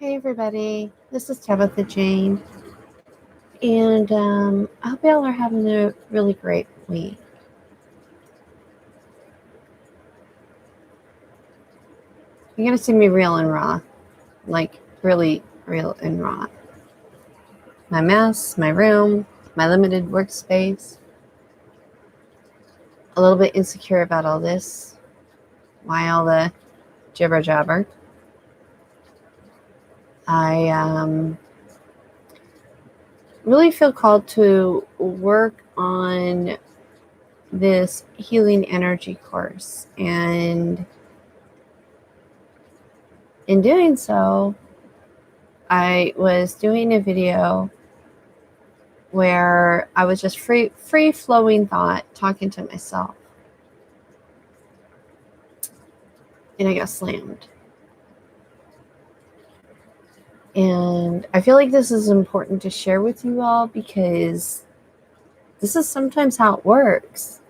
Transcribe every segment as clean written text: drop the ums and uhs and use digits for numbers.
Hey everybody, this is Tabitha Jane, and I hope y'all are having a really great week. You're gonna see me real and raw, like really real and raw. My mess, my room, my limited workspace. A little bit insecure about all this. Why all the jibber jabber? I really feel called to work on this healing energy course, and in doing so, I was doing a video where I was just free flowing thought, talking to myself, and I got slammed. And I feel like this is important to share with you all because this is sometimes how it works.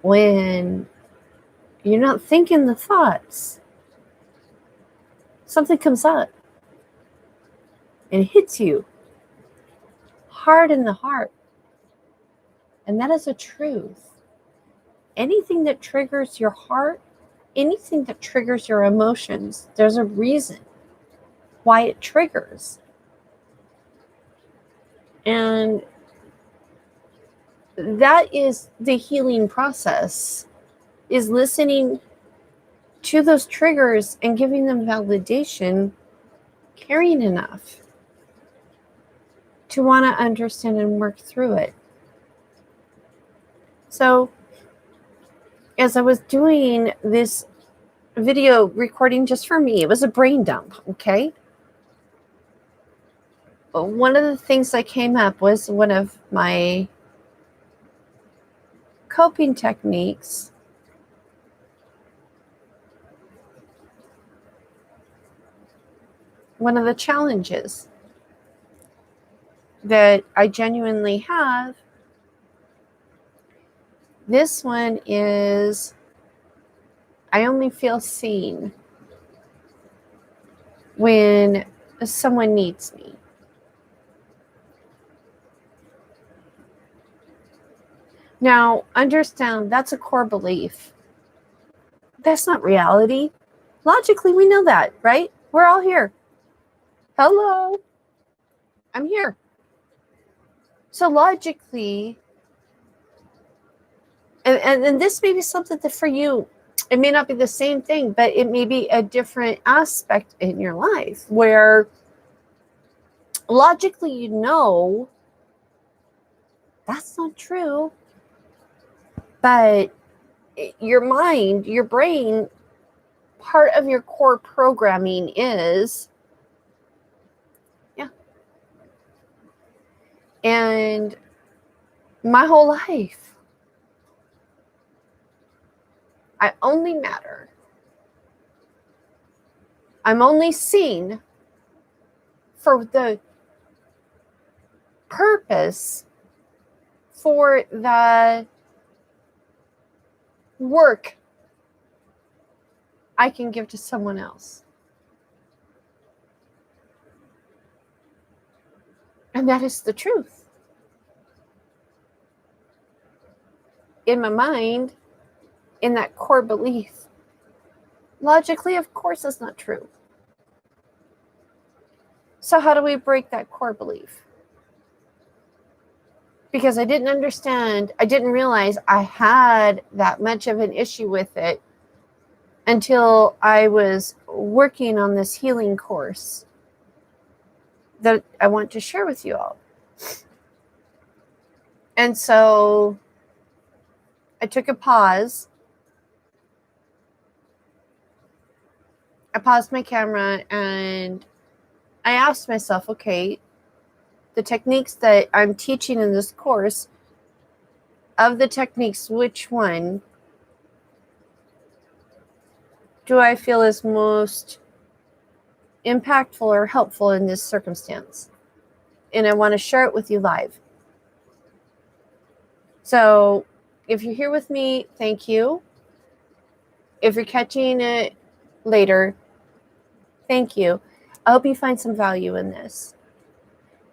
When you're not thinking the thoughts, something comes up and hits you hard in the heart. And that is a truth. Anything that triggers your heart, anything that triggers your emotions, there's a reason why it triggers. And that is the healing process, is listening to those triggers and giving them validation, caring enough to want to understand and work through it. So as I was doing this video recording just for me, it was a brain dump, okay? But one of the things that came up was one of my coping techniques one of the challenges that I genuinely have. This one is I only feel seen when someone needs me. Now, understand that's a core belief. That's not reality. Logically, we know that, right? We're all here. Hello. I'm here. So logically, and this may be something that for you, it may not be the same thing, but it may be a different aspect in your life where logically you know that's not true, but your mind, your brain, part of your core programming is, yeah. And my whole life, I only matter. I'm only seen for the purpose, for the work I can give to someone else. And that is the truth. In my mind, in that core belief, logically, of course, that's not true. So how do we break that core belief? Because I didn't understand, I didn't realize I had that much of an issue with it until I was working on this healing course that I want to share with you all. And so I took a pause. I paused my camera and I asked myself, okay, the techniques that I'm teaching in this course, of the techniques, which one do I feel is most impactful or helpful in this circumstance? And I want to share it with you live. So if you're here with me, thank you. If you're catching it later, Thank you. I hope you find some value in this.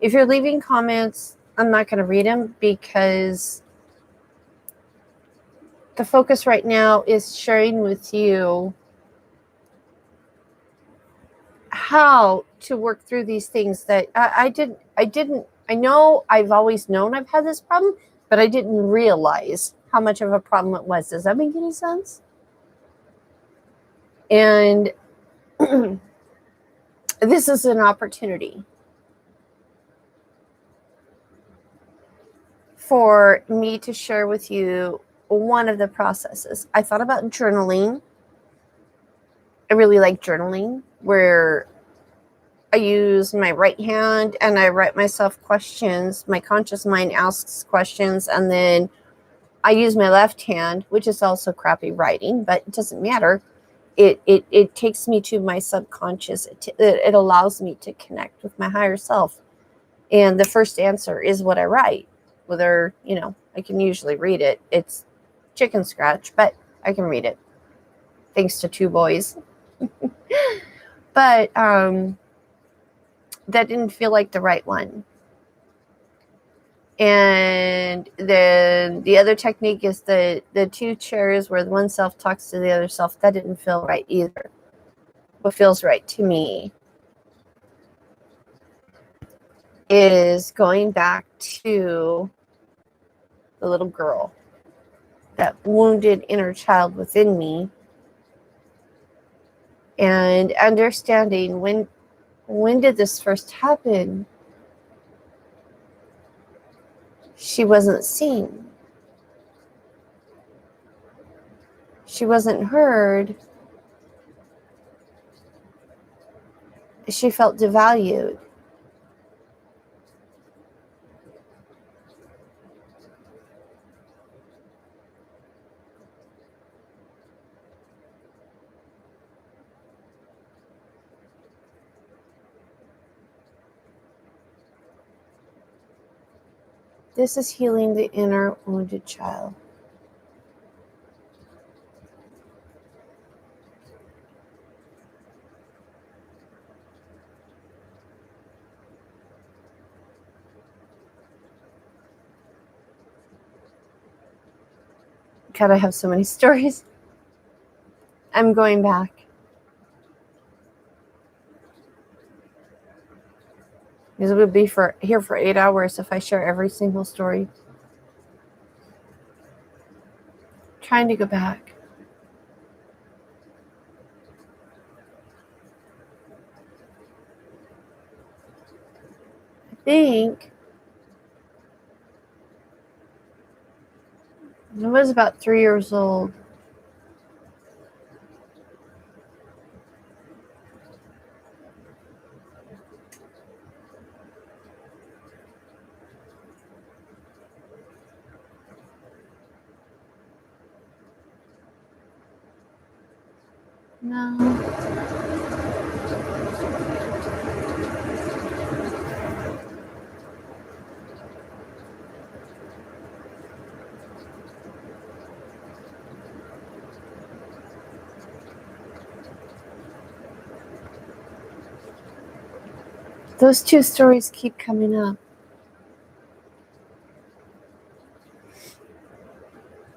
If you're leaving comments, I'm not going to read them because the focus right now is sharing with you how to work through these things that I know I've always known I've had this problem, but I didn't realize how much of a problem it was. Does that make any sense? And this is an opportunity for me to share with you one of the processes. I thought about journaling. I really like journaling, where I use my right hand and I write myself questions. My conscious mind asks questions, and then I use my left hand, which is also crappy writing, but it doesn't matter. It takes me to my subconscious. It allows me to connect with my higher self. And the first answer is what I write. Whether, I can usually read it. It's chicken scratch, but I can read it. Thanks to two boys. But that didn't feel like the right one. And then the other technique is the two chairs where the one self talks to the other self. That didn't feel right either. What feels right to me is going back to the little girl, that wounded inner child within me, and understanding when did this first happen? She wasn't seen. She wasn't heard. She felt devalued. This is healing the inner wounded child. God, I have so many stories. I'm going back. Because it would be here for 8 hours if I share every single story. Trying to go back. I think I was about 3 years old. No. Those two stories keep coming up.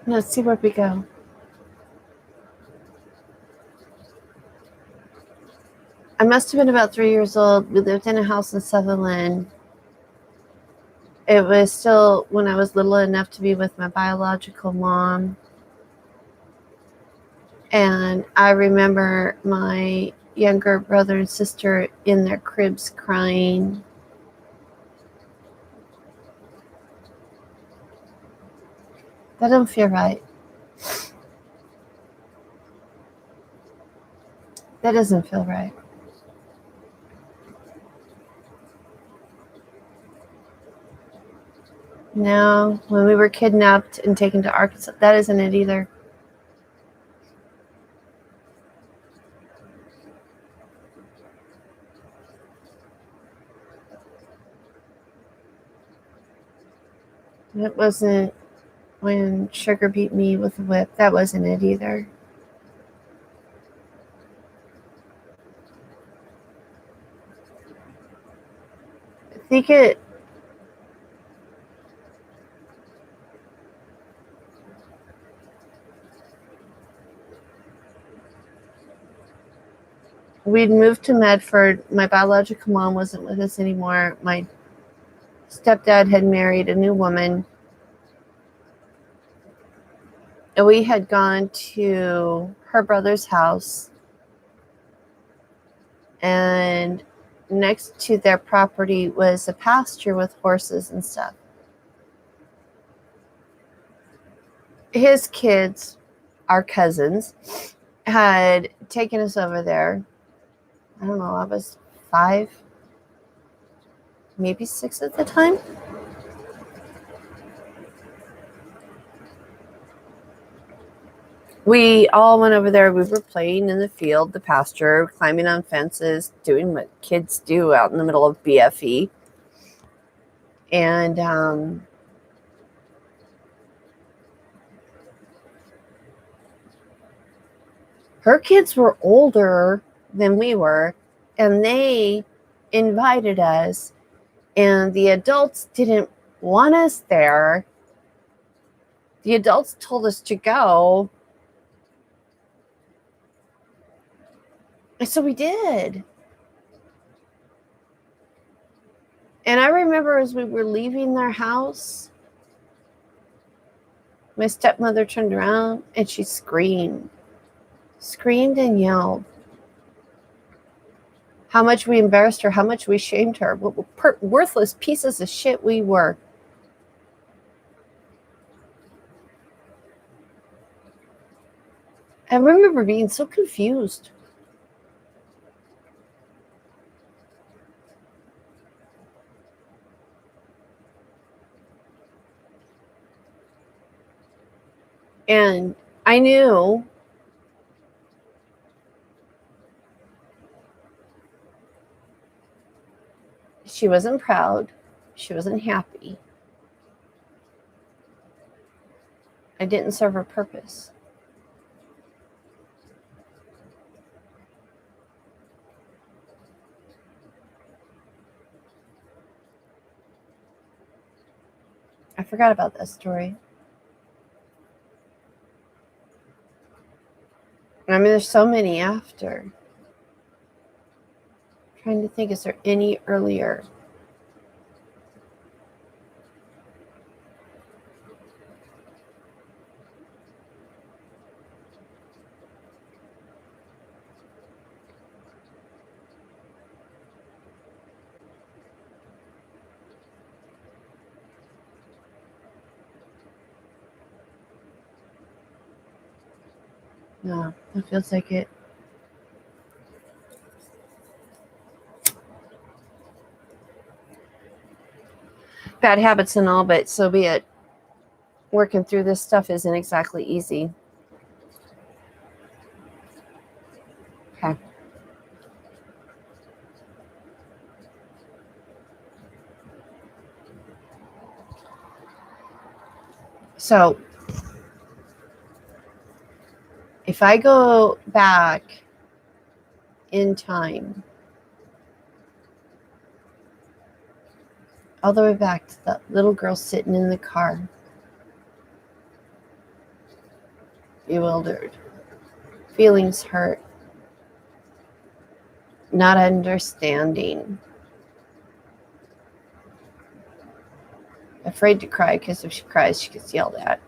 Let's see where we go. I must have been about 3 years old. We lived in a house in Sutherland. It was still when I was little enough to be with my biological mom. And I remember my younger brother and sister in their cribs crying. That don't feel right. That doesn't feel right. No, when we were kidnapped and taken to Arkansas, that isn't it either. It wasn't when Sugar beat me with a whip. That wasn't it either. think it we'd moved to Medford. My biological mom wasn't with us anymore. My stepdad had married a new woman. And we had gone to her brother's house. And next to their property was a pasture with horses and stuff. His kids, our cousins, had taken us over there. I don't know, I was 5, maybe 6 at the time. We all went over there. We were playing in the field, the pasture, climbing on fences, doing what kids do out in the middle of BFE. And her kids were older than we were, and they invited us, and the adults didn't want us there. The adults told us to go. And so we did. And I remember as we were leaving their house, my stepmother turned around and she screamed and yelled how much we embarrassed her, how much we shamed her, what worthless pieces of shit we were. I remember being so confused. And I knew she wasn't proud. She wasn't happy. I didn't serve her purpose. I forgot about that story. I mean, there's so many after. I'm trying to think, is there any earlier? No, that feels like it. Bad habits and all, but so be it. Working through this stuff isn't exactly easy. Okay. So if I go back in time, all the way back to that little girl sitting in the car, bewildered, feelings hurt, not understanding, afraid to cry because if she cries, she gets yelled at.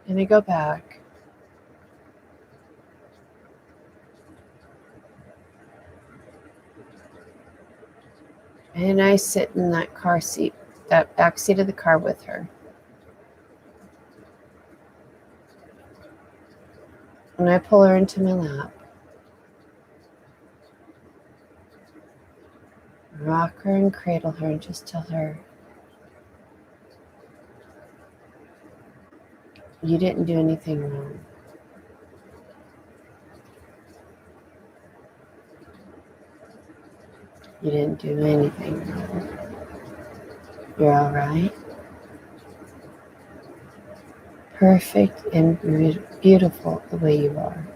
And I go back. And I sit in that car seat, that back seat of the car with her. And I pull her into my lap. Rock her and cradle her and just tell her, you didn't do anything wrong. You didn't do anything wrong. You're all right. perfect and beautiful the way you are.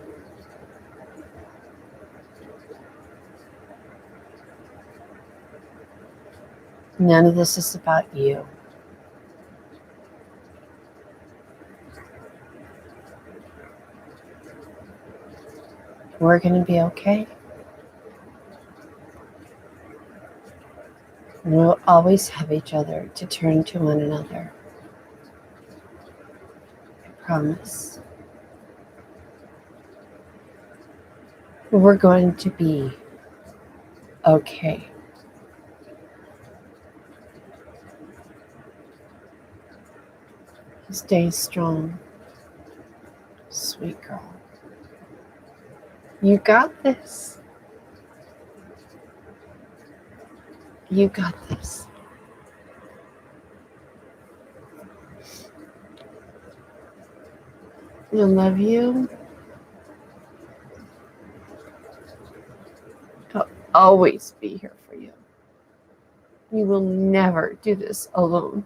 None of this is about you. We're going to be okay. And we'll always have each other to turn to one another. I promise. We're going to be okay. Stay strong, sweet girl. You got this. You got this. I love you. I'll always be here for you. You will never do this alone.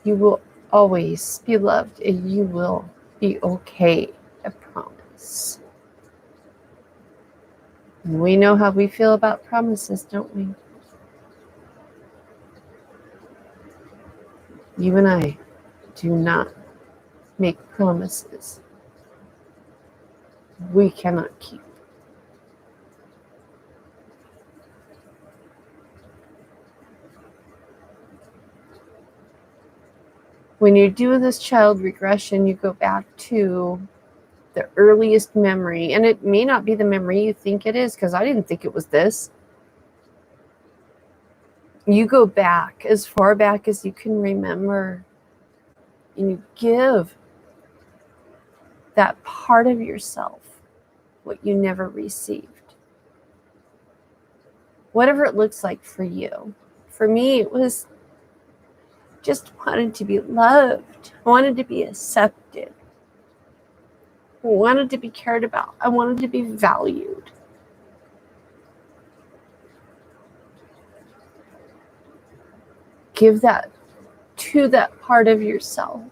You will always be loved and you will be okay, I promise. And we know how we feel about promises, don't we? You and I do not make promises we cannot keep. When you're doing this child regression, you go back to the earliest memory, and it may not be the memory you think it is, because I didn't think it was this. You go back as far back as you can remember, and you give that part of yourself what you never received. Whatever it looks like for you. For me, it was just wanted to be loved. I wanted to be accepted. I wanted to be cared about. I wanted to be valued. Give that to that part of yourself.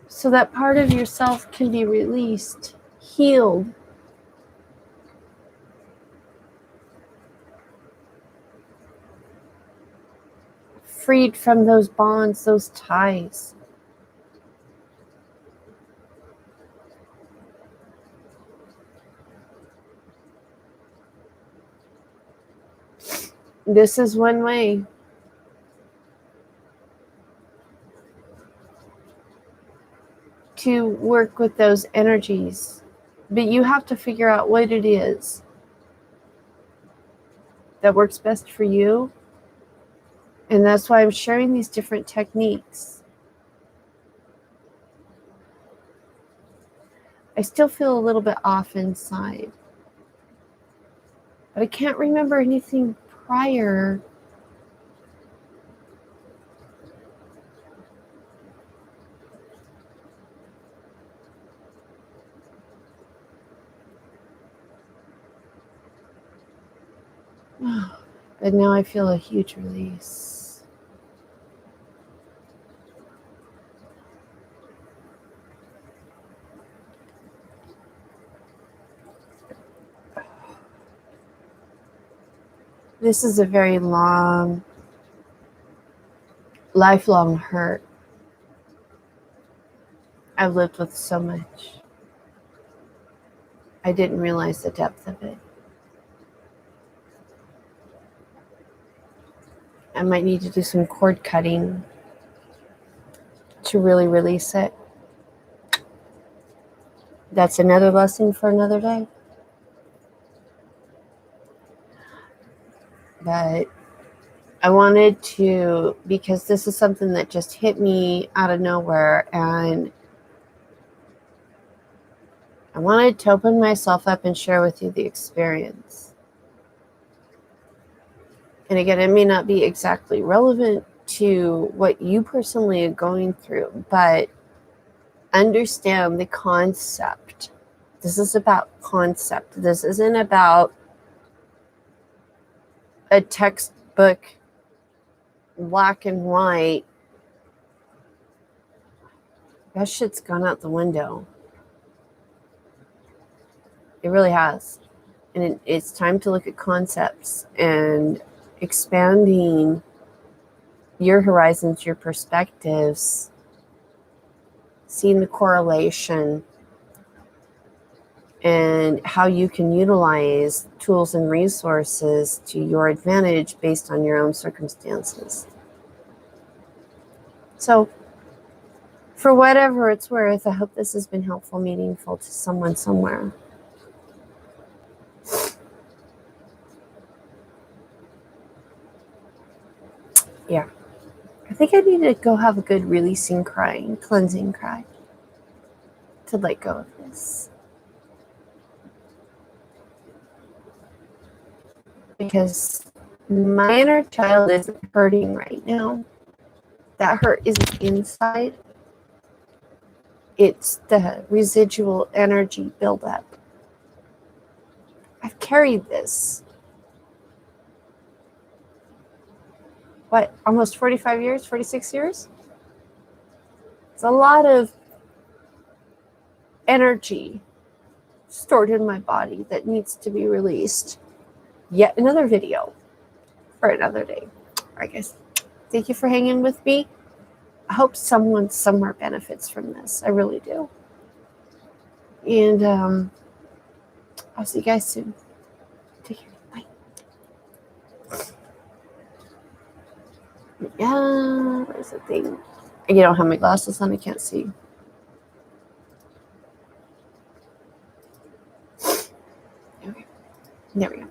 So that part of yourself can be released, healed. Freed from those bonds, those ties. This is one way. To work with those energies. But you have to figure out what it is that works best for you. And that's why I'm sharing these different techniques. I still feel a little bit off inside. But I can't remember anything prior. But now I feel a huge release. This is a very long, lifelong hurt. I've lived with so much. I didn't realize the depth of it. I might need to do some cord cutting to really release it. That's another lesson for another day. But I wanted to, because this is something that just hit me out of nowhere, and I wanted to open myself up and share with you the experience. And again, it may not be exactly relevant to what you personally are going through, but understand the concept. This is about concept. This isn't about a textbook black and white, that shit's gone out the window. It really has. And it's time to look at concepts and expanding your horizons, your perspectives, seeing the correlation, and how you can utilize tools and resources to your advantage based on your own circumstances. So, for whatever it's worth, I hope this has been helpful, meaningful to someone somewhere. Yeah. I think I need to go have a good releasing cry and cleansing cry to let go of this. Because my inner child isn't hurting right now. That hurt isn't inside. It's the residual energy buildup. I've carried this. What, almost 45 years, 46 years? It's a lot of energy stored in my body that needs to be released. Yet another video for another day. All right, guys. Thank you for hanging with me. I hope someone somewhere benefits from this. I really do. And I'll see you guys soon. Take care. Bye. Yeah, where's the thing? I don't have my glasses on. I can't see. Okay. There we go.